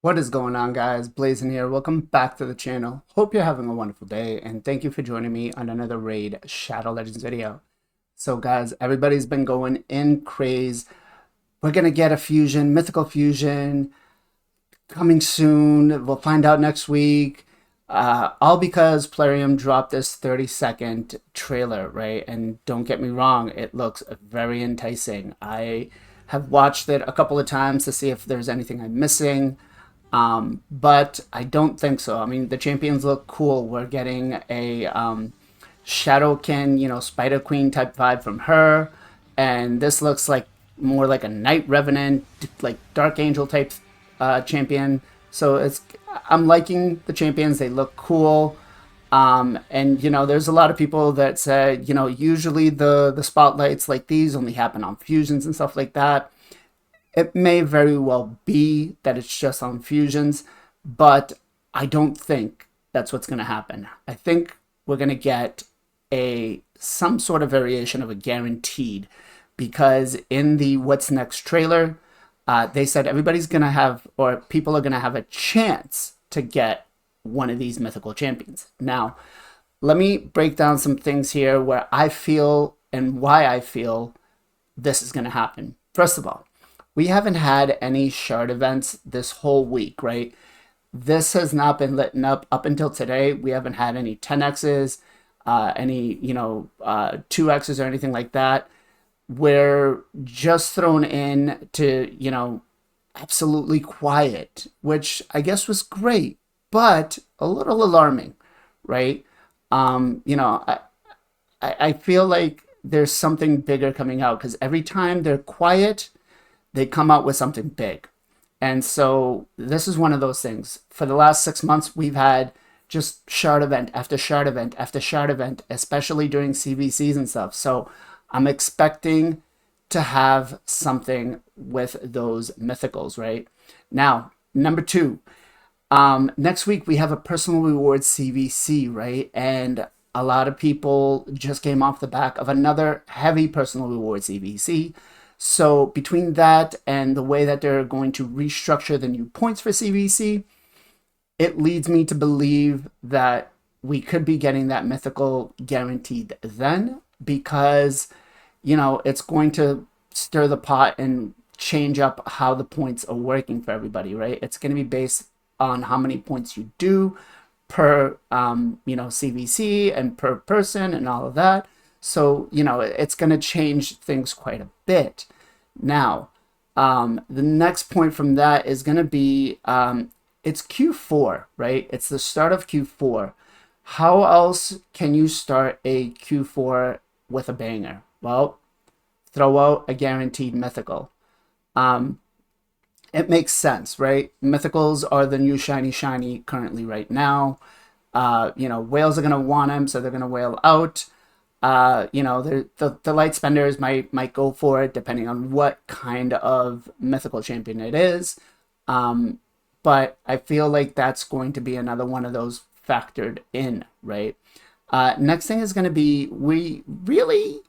What is going on, guys? Blazing here. Welcome back to the channel. Hope you're having a wonderful day, and thank you for joining me on another Raid Shadow Legends video. So, guys, everybody's been going in craze. We're gonna get a fusion, mythical fusion, coming soon. We'll find out next week. All because Plarium dropped this 30-second trailer, right? And don't get me wrong, it looks very enticing. I have watched it a couple of times to see if there's anything I'm missing. But I don't think so. I mean, the champions look cool. We're getting a Shadowkin, Spider Queen type vibe from her. And this looks like more like a Night Revenant, like Dark Angel type champion. So I'm liking the champions. They look cool. And there's a lot of people that said, usually the spotlights like these only happen on fusions and stuff like that. It may very well be that it's just on fusions, but I don't think that's what's going to happen. I think we're going to get some sort of variation of a guaranteed, because in the What's Next trailer, they said everybody's going to have, or people are going to have a chance to get one of these mythical champions. Now, let me break down some things here where I feel and why I feel this is going to happen. First of all, we haven't had any shard events this whole week, right? This has not been lit up until today. We haven't had any 10x's, any 2x's or anything like that. We're just thrown in to absolutely quiet, which I guess was great, but a little alarming, right? I feel like there's something bigger coming out, because every time they're quiet, they come out with something big. And so this is one of those things. For the last 6 months, we've had just shard event after shard event after shard event, especially during CVCs and stuff. So I'm expecting to have something with those mythicals, right? Now, number two, next week we have a personal reward CVC, right? And a lot of people just came off the back of another heavy personal reward CVC. So between that and the way that they're going to restructure the new points for CVC, it leads me to believe that we could be getting that mythical guaranteed then, because, it's going to stir the pot and change up how the points are working for everybody, right? It's going to be based on how many points you do per, CVC and per person and all of that. So, it's going to change things quite a bit. Now, the next point from that is going to be, it's Q4, right? It's the start of Q4. How else can you start a Q4 with a banger? Well, throw out a guaranteed mythical. It makes sense, right? Mythicals are the new shiny currently right now. Whales are going to want them, so they're going to whale out. The light spenders might go for it depending on what kind of mythical champion it is. But I feel like that's going to be another one of those factored in, right? Next thing is going to be, we really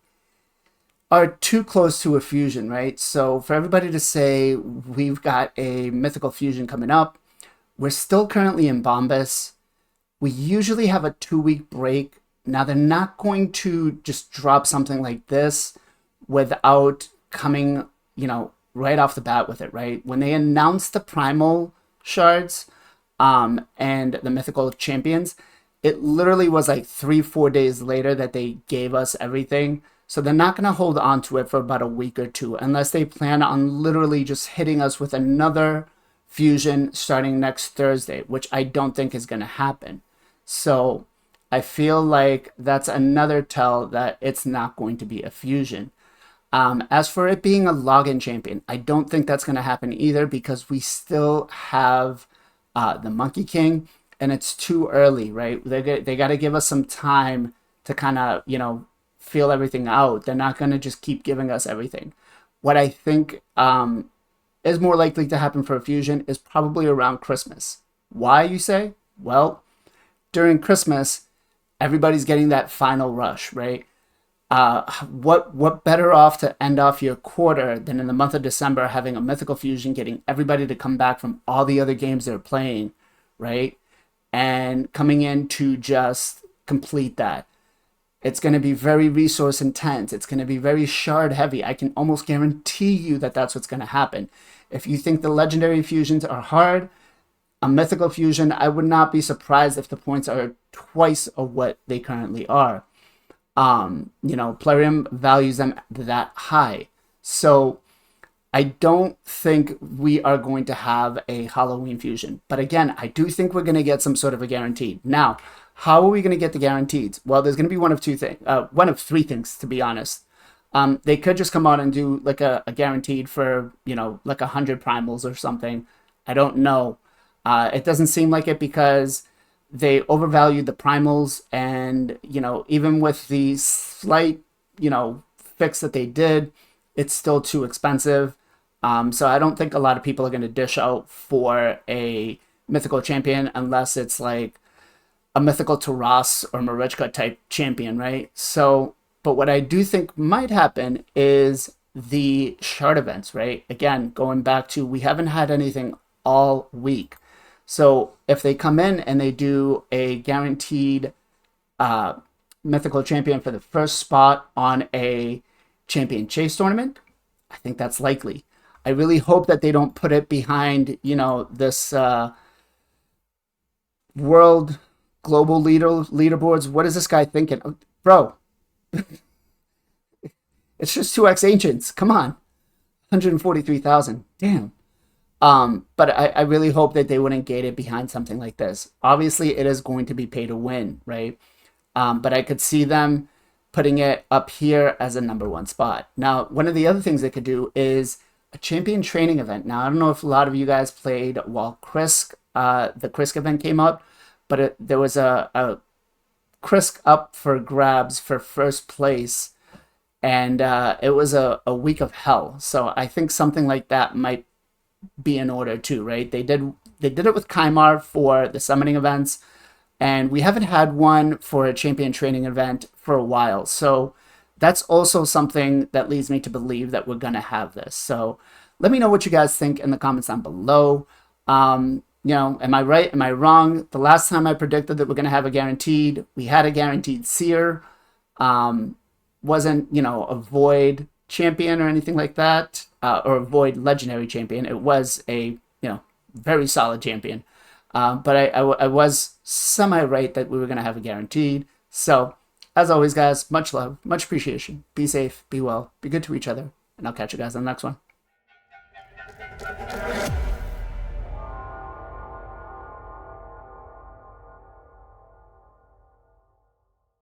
are too close to a fusion, right? So for everybody to say we've got a mythical fusion coming up, we're still currently in Bombas. We usually have a 2-week break. Now, they're not going to just drop something like this without coming, right off the bat with it, right? When they announced the primal shards and the mythical champions, it literally was like 3-4 days later that they gave us everything. So they're not going to hold on to it for about a week or two, unless they plan on literally just hitting us with another fusion starting next Thursday, which I don't think is going to happen. So I feel like that's another tell that it's not going to be a fusion. As for it being a login champion, I don't think that's going to happen either, because we still have the Monkey King, and it's too early, right? They got to give us some time to kind of, feel everything out. They're not going to just keep giving us everything. What I think is more likely to happen for a fusion is probably around Christmas. Why, you say? Well, during Christmas, everybody's getting that final rush, right? What better off to end off your quarter than in the month of December having a Mythical Fusion, getting everybody to come back from all the other games they're playing, right? And coming in to just complete that. It's going to be very resource intense. It's going to be very shard heavy. I can almost guarantee you that that's what's going to happen. If you think the legendary fusions are hard, a mythical fusion, I would not be surprised if the points are twice of what they currently are. Plarium values them that high. So I don't think we are going to have a Halloween fusion. But again, I do think we're going to get some sort of a guaranteed. Now, how are we going to get the guaranteed? Well, there's going to be one of three things, to be honest. They could just come out and do like a guaranteed for, like 100 primals or something. I don't know. It doesn't seem like it because they overvalued the primals, and, even with the slight, fix that they did, it's still too expensive. So I don't think a lot of people are going to dish out for a mythical champion unless it's like a mythical Taras or Marichka type champion, right? So, but what I do think might happen is the shard events, right? Again, going back to, we haven't had anything all week. So if they come in and they do a guaranteed mythical champion for the first spot on a champion chase tournament, I think that's likely. I really hope that they don't put it behind, this world global leaderboards. What is this guy thinking? Oh, bro, it's just 2x ancients. Come on. 143,000. Damn. But I really hope that they wouldn't gate it behind something like this. Obviously, it is going to be pay to win, right? But I could see them putting it up here as a #1 spot. Now, one of the other things they could do is a champion training event. Now, I don't know if a lot of you guys played while the Krisk event came out, but there was a Krisk up for grabs for first place, and it was a week of hell. So I think something like that might be in order too, right? They did it with Kaimar for the summoning events, and we haven't had one for a champion training event for a while. So that's also something that leads me to believe that we're going to have this. So let me know what you guys think in the comments down below. Am I right? Am I wrong? The last time I predicted that we're going to have a guaranteed, we had a guaranteed seer. Wasn't, a void champion or anything like that, or a void legendary champion. It was a, very solid champion. But I was semi-right that we were going to have a guaranteed. So, as always, guys, much love, much appreciation. Be safe, be well, be good to each other, and I'll catch you guys on the next one.